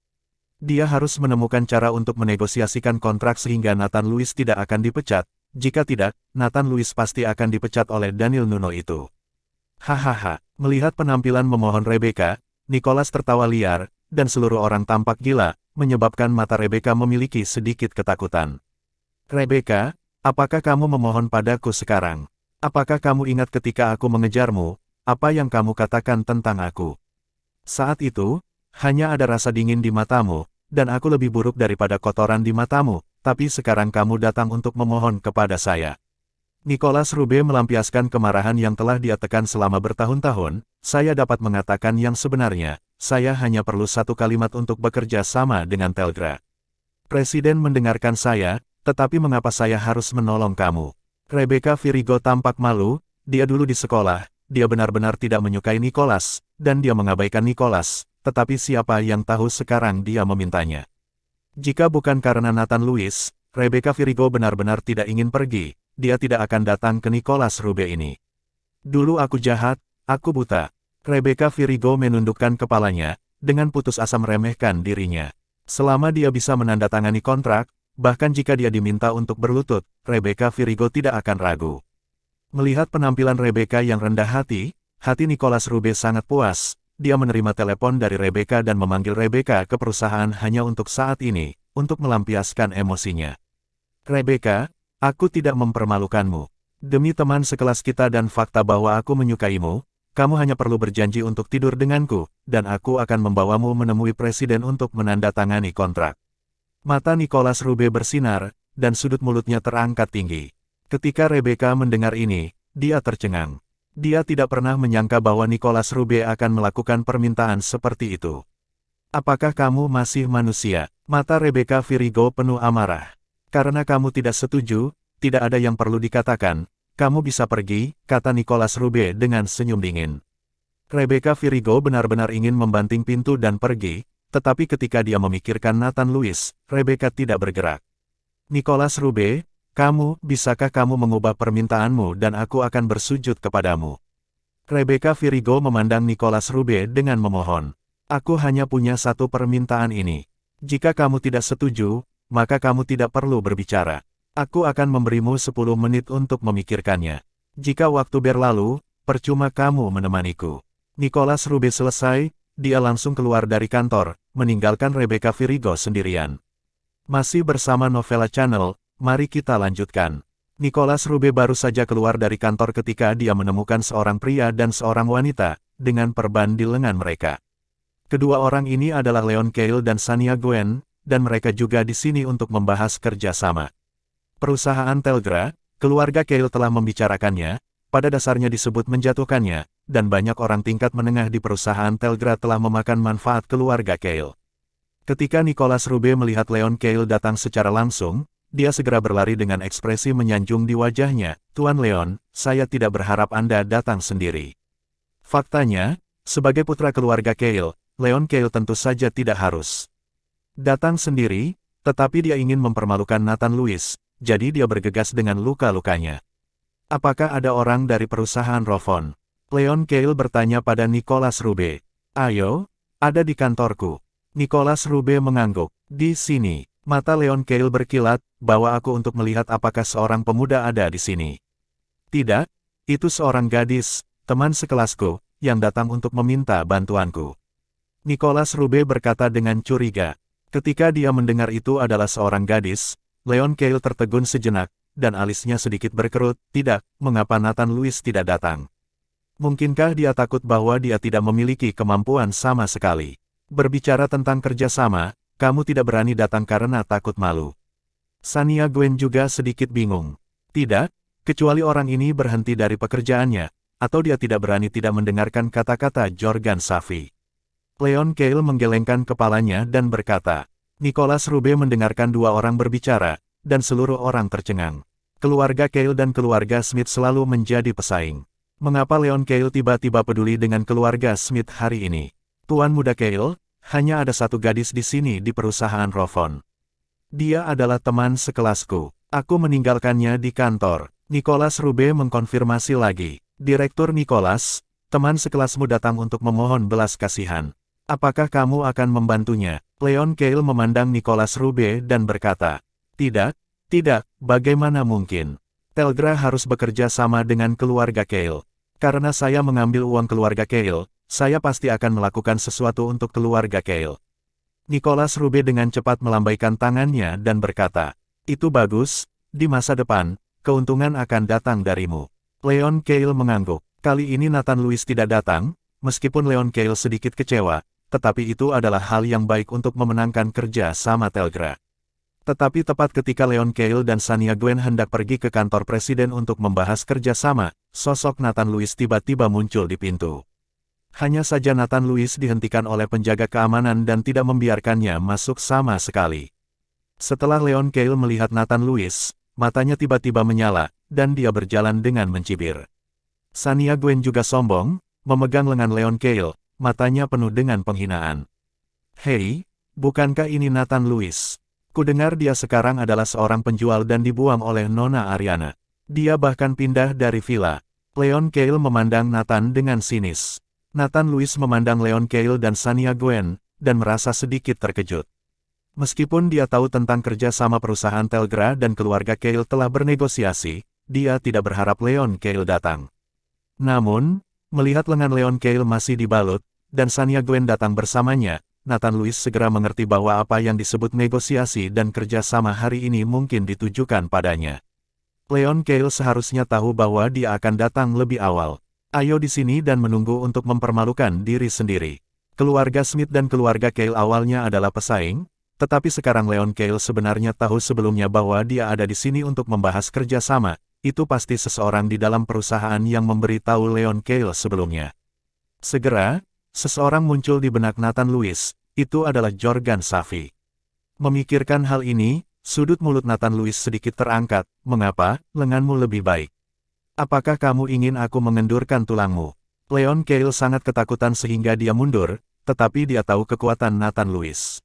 Dia harus menemukan cara untuk menegosiasikan kontrak sehingga Nathan Lewis tidak akan dipecat, jika tidak, Nathan Lewis pasti akan dipecat oleh Daniel Nuno itu. Hahaha, melihat penampilan memohon Rebecca, Nicholas tertawa liar, dan seluruh orang tampak gila, menyebabkan mata Rebecca memiliki sedikit ketakutan. Rebecca, apakah kamu memohon padaku sekarang? Apakah kamu ingat ketika aku mengejarmu, apa yang kamu katakan tentang aku? Saat itu, hanya ada rasa dingin di matamu, dan aku lebih buruk daripada kotoran di matamu, tapi sekarang kamu datang untuk memohon kepada saya. Nicholas Rube melampiaskan kemarahan yang telah dia tekan selama bertahun-tahun, saya dapat mengatakan yang sebenarnya. Saya hanya perlu satu kalimat untuk bekerja sama dengan Telgra. Presiden mendengarkan saya, tetapi mengapa saya harus menolong kamu? Rebecca Virigo tampak malu, dia dulu di sekolah, dia benar-benar tidak menyukai Nicholas, dan dia mengabaikan Nicholas, tetapi siapa yang tahu sekarang dia memintanya. Jika bukan karena Nathan Lewis, Rebecca Virigo benar-benar tidak ingin pergi, dia tidak akan datang ke Nicholas Rube ini. Dulu aku jahat, aku buta. Rebecca Virigo menundukkan kepalanya, dengan putus asa meremehkan dirinya. Selama dia bisa menandatangani kontrak, bahkan jika dia diminta untuk berlutut, Rebecca Virigo tidak akan ragu. Melihat penampilan Rebecca yang rendah hati Nicholas Rube sangat puas, dia menerima telepon dari Rebecca dan memanggil Rebecca ke perusahaan hanya untuk saat ini, untuk melampiaskan emosinya. Rebecca, aku tidak mempermalukanmu. Demi teman sekelas kita dan fakta bahwa aku menyukaimu, kamu hanya perlu berjanji untuk tidur denganku, dan aku akan membawamu menemui presiden untuk menandatangani kontrak. Mata Nicholas Rube bersinar, dan sudut mulutnya terangkat tinggi. Ketika Rebecca mendengar ini, Dia tercengang. Dia tidak pernah menyangka bahwa Nicholas Rube akan melakukan permintaan seperti itu. Apakah kamu masih manusia? Mata Rebecca Virigo penuh amarah. Karena kamu tidak setuju, tidak ada yang perlu dikatakan. Kamu bisa pergi, kata Nicholas Rube dengan senyum dingin. Rebecca Virigo benar-benar ingin membanting pintu dan pergi, tetapi ketika dia memikirkan Nathan Lewis, Rebecca tidak bergerak. Nicholas Rube, bisakah kamu mengubah permintaanmu dan aku akan bersujud kepadamu? Rebecca Virigo memandang Nicholas Rube dengan memohon. Aku hanya punya satu permintaan ini. Jika kamu tidak setuju, maka kamu tidak perlu berbicara. Aku akan memberimu 10 menit untuk memikirkannya. Jika waktu berlalu, percuma kamu menemaniku. Nicholas Rube selesai, dia langsung keluar dari kantor, meninggalkan Rebecca Virigo sendirian. Masih bersama Novella Channel, mari kita lanjutkan. Nicholas Rube baru saja keluar dari kantor ketika dia menemukan seorang pria dan seorang wanita, dengan perban di lengan mereka. Kedua orang ini adalah Leon Cale dan Shania Gwen, dan mereka juga di sini untuk membahas kerjasama. Perusahaan Telgra, keluarga Cale telah membicarakannya, pada dasarnya disebut menjatuhkannya, dan banyak orang tingkat menengah di perusahaan Telgra telah memakan manfaat keluarga Cale. Ketika Nicholas Rube melihat Leon Cale datang secara langsung, dia segera berlari dengan ekspresi menyanjung di wajahnya. Tuan Leon, saya tidak berharap Anda datang sendiri. Faktanya, sebagai putra keluarga Cale, Leon Cale tentu saja tidak harus datang sendiri, tetapi dia ingin mempermalukan Nathan Lewis, jadi dia bergegas dengan luka-lukanya. Apakah ada orang dari perusahaan Rovon? Leon Cale bertanya pada Nicholas Rube. Ayo, ada di kantorku. Nicholas Rube mengangguk. Di sini. Mata Leon Cale berkilat, bawa aku untuk melihat apakah seorang pemuda ada di sini. Tidak, itu seorang gadis, teman sekelasku, yang datang untuk meminta bantuanku. Nicholas Rube berkata dengan curiga. Ketika dia mendengar itu adalah seorang gadis, Leon Cale tertegun sejenak, dan alisnya sedikit berkerut. Tidak, mengapa Nathan Lewis tidak datang? Mungkinkah dia takut bahwa dia tidak memiliki kemampuan sama sekali? Berbicara tentang kerjasama, kamu tidak berani datang karena takut malu. Shania Gwen juga sedikit bingung. Tidak, kecuali orang ini berhenti dari pekerjaannya, atau dia tidak berani tidak mendengarkan kata-kata Jorgan Safi. Leon Cale menggelengkan kepalanya dan berkata, Nicholas Rube mendengarkan dua orang berbicara, dan seluruh orang tercengang. Keluarga Cale dan keluarga Smith selalu menjadi pesaing. Mengapa Leon Cale tiba-tiba peduli dengan keluarga Smith hari ini? Tuan muda Cale, hanya ada satu gadis di sini di perusahaan Rovon. Dia adalah teman sekelasku. Aku meninggalkannya di kantor. Nicholas Rube mengkonfirmasi lagi. Direktur Nicholas, teman sekelasmu datang untuk memohon belas kasihan. Apakah kamu akan membantunya? Leon Cale memandang Nicholas Rube dan berkata, Tidak, bagaimana mungkin? Telgra harus bekerja sama dengan keluarga Cale. Karena saya mengambil uang keluarga Cale, saya pasti akan melakukan sesuatu untuk keluarga Cale. Nicholas Rube dengan cepat melambaikan tangannya dan berkata, Itu bagus, di masa depan, keuntungan akan datang darimu. Leon Cale mengangguk. Kali ini Nathan Lewis tidak datang, meskipun Leon Cale sedikit kecewa, tetapi itu adalah hal yang baik untuk memenangkan kerja sama Telgra. Tetapi tepat ketika Leon Cale dan Shania Gwen hendak pergi ke kantor presiden untuk membahas kerjasama, sosok Nathan Lewis tiba-tiba muncul di pintu. Hanya saja Nathan Lewis dihentikan oleh penjaga keamanan dan tidak membiarkannya masuk sama sekali. Setelah Leon Cale melihat Nathan Lewis, matanya tiba-tiba menyala, dan dia berjalan dengan mencibir. Shania Gwen juga sombong, memegang lengan Leon Cale, matanya penuh dengan penghinaan. Hei, bukankah ini Nathan Lewis? Kudengar dia sekarang adalah seorang penjual dan dibuang oleh Nona Ariana. Dia bahkan pindah dari villa. Leon Cale memandang Nathan dengan sinis. Nathan Lewis memandang Leon Cale dan Shania Gwen, dan merasa sedikit terkejut. Meskipun dia tahu tentang kerja sama perusahaan Telgra dan keluarga Cale telah bernegosiasi, dia tidak berharap Leon Cale datang. Namun, melihat lengan Leon Cale masih dibalut, dan Shania Gwen datang bersamanya, Nathan Lewis segera mengerti bahwa apa yang disebut negosiasi dan kerja sama hari ini mungkin ditujukan padanya. Leon Cale seharusnya tahu bahwa dia akan datang lebih awal. Ayo di sini dan menunggu untuk mempermalukan diri sendiri. Keluarga Smith dan keluarga Cale awalnya adalah pesaing, tetapi sekarang Leon Cale sebenarnya tahu sebelumnya bahwa dia ada di sini untuk membahas kerjasama. itu pasti seseorang di dalam perusahaan yang memberitahu Leon Kale sebelumnya. Segera, seseorang muncul di benak Nathan Lewis, itu adalah Jorgan Safi. Memikirkan hal ini, sudut mulut Nathan Lewis sedikit terangkat, mengapa, lenganmu lebih baik? Apakah kamu ingin aku mengendurkan tulangmu? Leon Kale sangat ketakutan sehingga dia mundur, tetapi dia tahu kekuatan Nathan Lewis.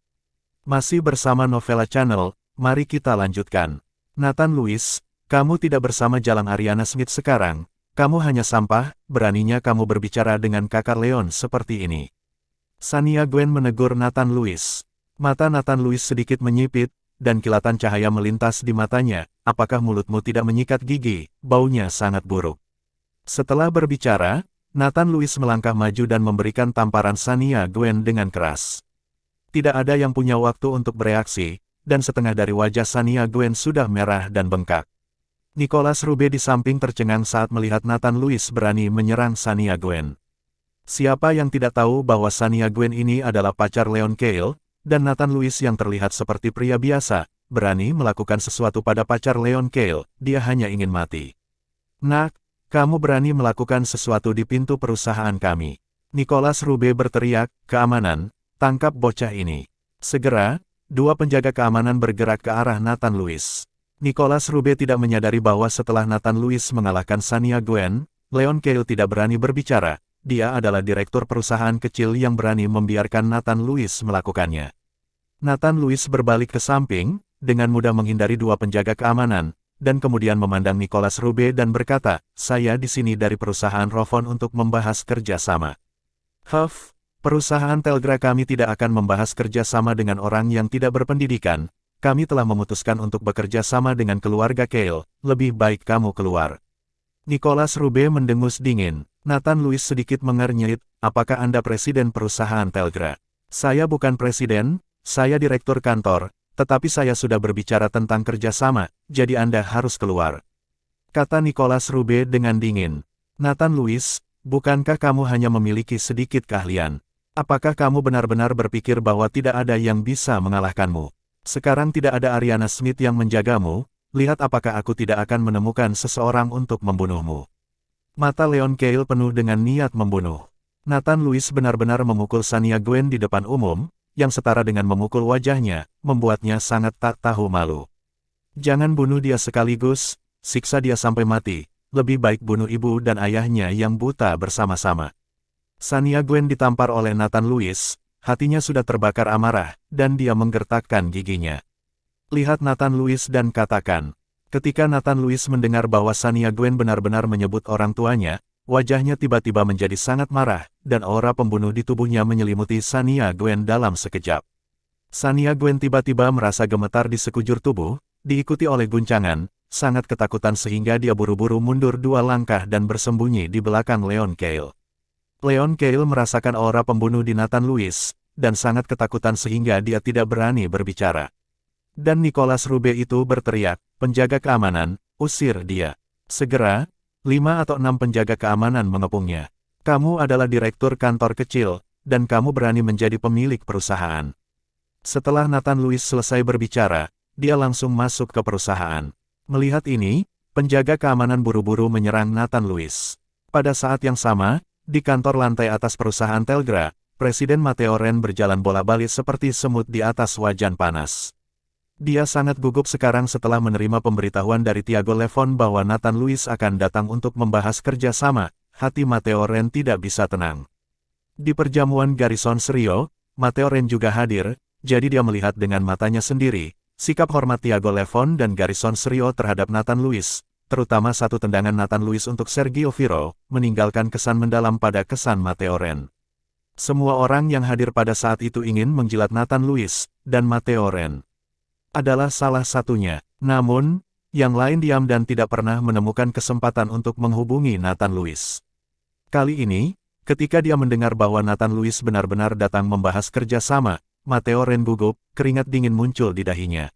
Masih bersama Novella Channel, mari kita lanjutkan. Nathan Lewis, kamu tidak bersama Jalang Ariana Smith sekarang, kamu hanya sampah, beraninya kamu berbicara dengan kakak Leon seperti ini. Shania Gwen menegur Nathan Lewis. Mata Nathan Lewis sedikit menyipit, dan kilatan cahaya melintas di matanya, apakah mulutmu tidak menyikat gigi, baunya sangat buruk. Setelah berbicara, Nathan Lewis melangkah maju dan memberikan tamparan Shania Gwen dengan keras. Tidak ada yang punya waktu untuk bereaksi, dan setengah dari wajah Shania Gwen sudah merah dan bengkak. Nicholas Rube di samping tercengang saat melihat Nathan Lewis berani menyerang Shania Gwen. Siapa yang tidak tahu bahwa Shania Gwen ini adalah pacar Leon Kale, dan Nathan Lewis yang terlihat seperti pria biasa, berani melakukan sesuatu pada pacar Leon Kale, dia hanya ingin mati. Nak, kamu berani melakukan sesuatu di pintu perusahaan kami. Nicholas Rube berteriak, keamanan, tangkap bocah ini. Segera, dua penjaga keamanan bergerak ke arah Nathan Lewis. Nicholas Rube tidak menyadari bahwa setelah Nathan Lewis mengalahkan Shania Gwen, Leon Kale tidak berani berbicara, dia adalah direktur perusahaan kecil yang berani membiarkan Nathan Lewis melakukannya. Nathan Lewis berbalik ke samping, dengan mudah menghindari dua penjaga keamanan, dan kemudian memandang Nicholas Rube dan berkata, saya di sini dari perusahaan Rovon untuk membahas kerjasama. Huff, perusahaan Telgra kami tidak akan membahas kerjasama dengan orang yang tidak berpendidikan. Kami telah memutuskan untuk bekerja sama dengan keluarga Kale, lebih baik kamu keluar. Nicholas Rube mendengus dingin. Nathan Lewis sedikit mengernyit, apakah Anda presiden perusahaan Telgra? Saya bukan presiden, saya direktur kantor, tetapi saya sudah berbicara tentang kerjasama, jadi Anda harus keluar. Kata Nicholas Rube dengan dingin. Nathan Lewis, bukankah kamu hanya memiliki sedikit keahlian? Apakah kamu benar-benar berpikir bahwa tidak ada yang bisa mengalahkanmu? Sekarang tidak ada Ariana Smith yang menjagamu, lihat apakah aku tidak akan menemukan seseorang untuk membunuhmu. Mata Leon Kale penuh dengan niat membunuh. Nathan Lewis benar-benar memukul Shania Gwen di depan umum, yang setara dengan memukul wajahnya, membuatnya sangat tak tahu malu. Jangan bunuh dia sekaligus, siksa dia sampai mati, lebih baik bunuh ibu dan ayahnya yang buta bersama-sama. Shania Gwen ditampar oleh Nathan Lewis. Hatinya sudah terbakar amarah, dan dia menggertakkan giginya. Lihat Nathan Lewis dan katakan. Ketika Nathan Lewis mendengar bahwa Shania Gwen benar-benar menyebut orang tuanya, wajahnya tiba-tiba menjadi sangat marah, dan aura pembunuh di tubuhnya menyelimuti Shania Gwen dalam sekejap. Shania Gwen tiba-tiba merasa gemetar di sekujur tubuh, diikuti oleh guncangan, sangat ketakutan sehingga dia buru-buru mundur dua langkah dan bersembunyi di belakang Leon Kale. Leon Kale merasakan aura pembunuh di Nathan Lewis, dan sangat ketakutan sehingga dia tidak berani berbicara. Dan Nicholas Rube itu berteriak, penjaga keamanan, usir dia. Segera, 5 atau 6 penjaga keamanan mengepungnya. Kamu adalah direktur kantor kecil, dan kamu berani menjadi pemilik perusahaan. Setelah Nathan Lewis selesai berbicara, dia langsung masuk ke perusahaan. Melihat ini, penjaga keamanan buru-buru menyerang Nathan Lewis. Pada saat yang sama, di kantor lantai atas perusahaan Telgra, Presiden Matteo Ren berjalan bola-balik seperti semut di atas wajan panas. Dia sangat gugup sekarang setelah menerima pemberitahuan dari Tiago Levon bahwa Nathan Lewis akan datang untuk membahas kerjasama, hati Matteo Ren tidak bisa tenang. Di perjamuan Garrison Serio, Matteo Ren juga hadir, jadi dia melihat dengan matanya sendiri, sikap hormat Tiago Levon dan Garrison Serio terhadap Nathan Lewis, terutama satu tendangan Nathan Lewis untuk Sergio Viro, meninggalkan kesan mendalam pada kesan Matteo Ren. Semua orang yang hadir pada saat itu ingin menjilat Nathan Lewis, dan Matteo Ren adalah salah satunya. Namun, yang lain diam dan tidak pernah menemukan kesempatan untuk menghubungi Nathan Lewis. Kali ini, ketika dia mendengar bahwa Nathan Lewis benar-benar datang membahas kerjasama, Matteo Ren gugup, keringat dingin muncul di dahinya.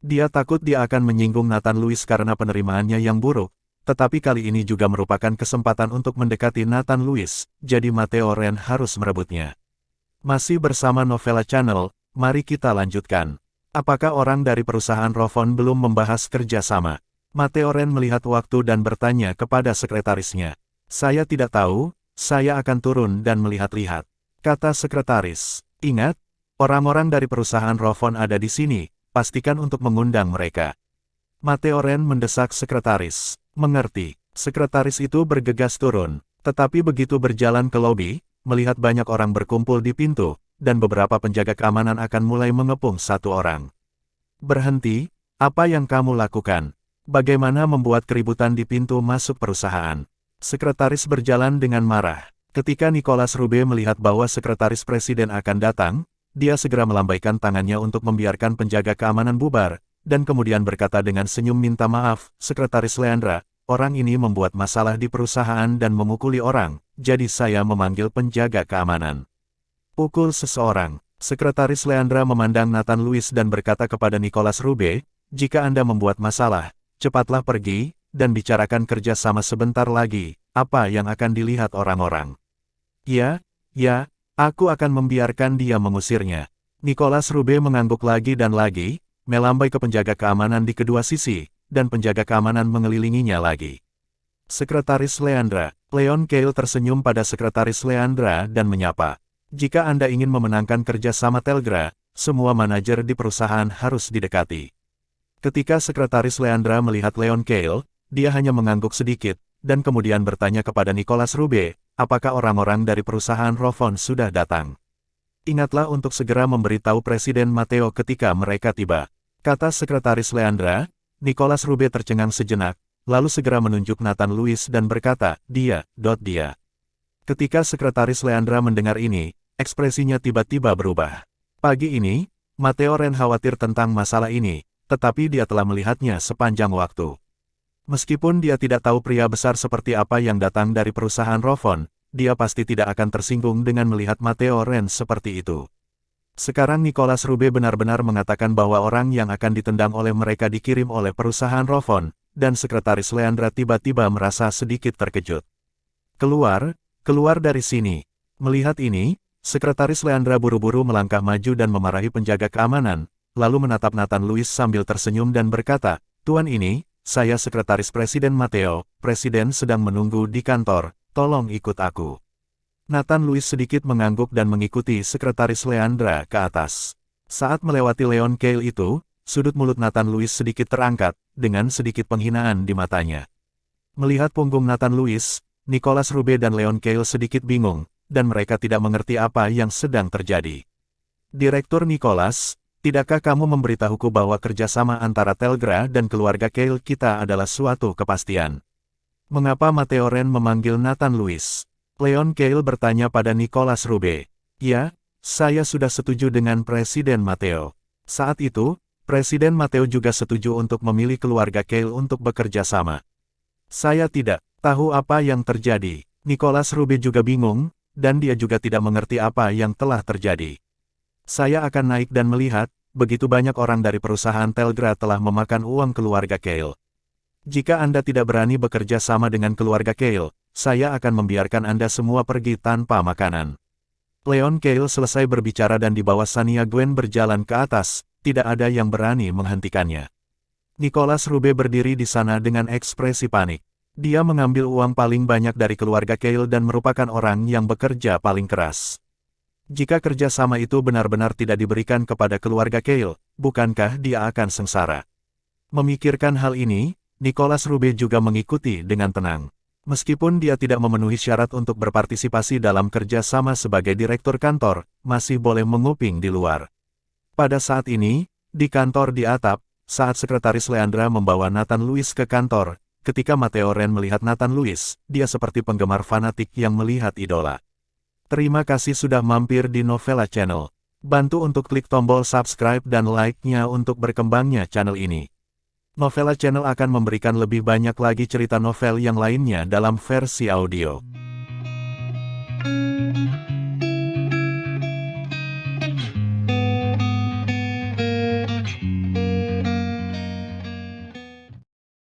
Dia takut dia akan menyinggung Nathan Lewis karena penerimaannya yang buruk, tetapi kali ini juga merupakan kesempatan untuk mendekati Nathan Lewis, jadi Matteo Ren harus merebutnya. Masih bersama Novella Channel, mari kita lanjutkan. Apakah orang dari perusahaan Rovon belum membahas kerjasama? Matteo Ren melihat waktu dan bertanya kepada sekretarisnya. Saya tidak tahu, saya akan turun dan melihat-lihat. Kata sekretaris. Ingat, orang-orang dari perusahaan Rovon ada di sini, pastikan untuk mengundang mereka. Matteo Ren mendesak sekretaris. Mengerti. Sekretaris itu bergegas turun, tetapi begitu berjalan ke lobi, melihat banyak orang berkumpul di pintu, dan beberapa penjaga keamanan akan mulai mengepung satu orang. Berhenti, apa yang kamu lakukan? Bagaimana membuat keributan di pintu masuk perusahaan? Sekretaris berjalan dengan marah. Ketika Nicolas Rube melihat bahwa sekretaris presiden akan datang, dia segera melambaikan tangannya untuk membiarkan penjaga keamanan bubar, dan kemudian berkata dengan senyum minta maaf, Sekretaris Leandra, orang ini membuat masalah di perusahaan dan memukuli orang, jadi saya memanggil penjaga keamanan. Pukul seseorang. Sekretaris Leandra memandang Nathan Louis dan berkata kepada Nicolas Rube, jika Anda membuat masalah, cepatlah pergi, dan bicarakan kerja sama sebentar lagi, apa yang akan dilihat orang-orang. Ya, aku akan membiarkan dia mengusirnya. Nicolas Rube mengangguk lagi dan lagi, melambai ke penjaga keamanan di kedua sisi, dan penjaga keamanan mengelilinginya lagi. Sekretaris Leandra, Leon Cale tersenyum pada Sekretaris Leandra dan menyapa. Jika Anda ingin memenangkan kerja sama Telgra, semua manajer di perusahaan harus didekati. Ketika Sekretaris Leandra melihat Leon Cale, dia hanya mengangguk sedikit, dan kemudian bertanya kepada Nicolas Rube, apakah orang-orang dari perusahaan Rovon sudah datang. Ingatlah untuk segera memberitahu Presiden Matteo ketika mereka tiba. Kata Sekretaris Leandra. Nicolas Rube tercengang sejenak, lalu segera menunjuk Nathan Louis dan berkata, dia. Ketika Sekretaris Leandra mendengar ini, ekspresinya tiba-tiba berubah. Pagi ini, Matteo Ren khawatir tentang masalah ini, tetapi dia telah melihatnya sepanjang waktu. Meskipun dia tidak tahu pria besar seperti apa yang datang dari perusahaan Rovon, dia pasti tidak akan tersinggung dengan melihat Matteo Ren seperti itu. Sekarang Nicolas Rube benar-benar mengatakan bahwa orang yang akan ditendang oleh mereka dikirim oleh perusahaan Rovon, dan Sekretaris Leandra tiba-tiba merasa sedikit terkejut. Keluar dari sini. Melihat ini, Sekretaris Leandra buru-buru melangkah maju dan memarahi penjaga keamanan, lalu menatap Nathan Louis sambil tersenyum dan berkata, Tuan ini, saya Sekretaris Presiden Matteo, Presiden sedang menunggu di kantor, tolong ikut aku. Nathan Louis sedikit mengangguk dan mengikuti Sekretaris Leandra ke atas. Saat melewati Leon Cale itu, sudut mulut Nathan Louis sedikit terangkat, dengan sedikit penghinaan di matanya. Melihat punggung Nathan Louis, Nicolas Rube dan Leon Cale sedikit bingung, dan mereka tidak mengerti apa yang sedang terjadi. Direktur Nicolas, tidakkah kamu memberitahuku bahwa kerjasama antara Telgra dan keluarga Cale kita adalah suatu kepastian? Mengapa Matteo Ren memanggil Nathan Louis? Leon Cale bertanya pada Nicolas Rube. Ya, saya sudah setuju dengan Presiden Matteo. Saat itu, Presiden Matteo juga setuju untuk memilih keluarga Cale untuk bekerja sama. Saya tidak tahu apa yang terjadi. Nicolas Rube juga bingung, dan dia juga tidak mengerti apa yang telah terjadi. Saya akan naik dan melihat, begitu banyak orang dari perusahaan Telgra telah memakan uang keluarga Cale. Jika Anda tidak berani bekerja sama dengan keluarga Cale, saya akan membiarkan Anda semua pergi tanpa makanan. Leon Cale selesai berbicara dan di bawah Sania Gwen berjalan ke atas, tidak ada yang berani menghentikannya. Nicolas Rube berdiri di sana dengan ekspresi panik. Dia mengambil uang paling banyak dari keluarga Cale dan merupakan orang yang bekerja paling keras. Jika kerjasama itu benar-benar tidak diberikan kepada keluarga Cale, bukankah dia akan sengsara? Memikirkan hal ini, Nicolas Rube juga mengikuti dengan tenang. Meskipun dia tidak memenuhi syarat untuk berpartisipasi dalam kerja sama sebagai direktur kantor, masih boleh menguping di luar. Pada saat ini, di kantor di atap, saat Sekretaris Leandra membawa Nathan Louis ke kantor, ketika Matteo Ren melihat Nathan Louis, dia seperti penggemar fanatik yang melihat idola. Terima kasih sudah mampir di Novela Channel. Bantu untuk klik tombol subscribe dan like-nya untuk berkembangnya channel ini. Novela Channel akan memberikan lebih banyak lagi cerita novel yang lainnya dalam versi audio.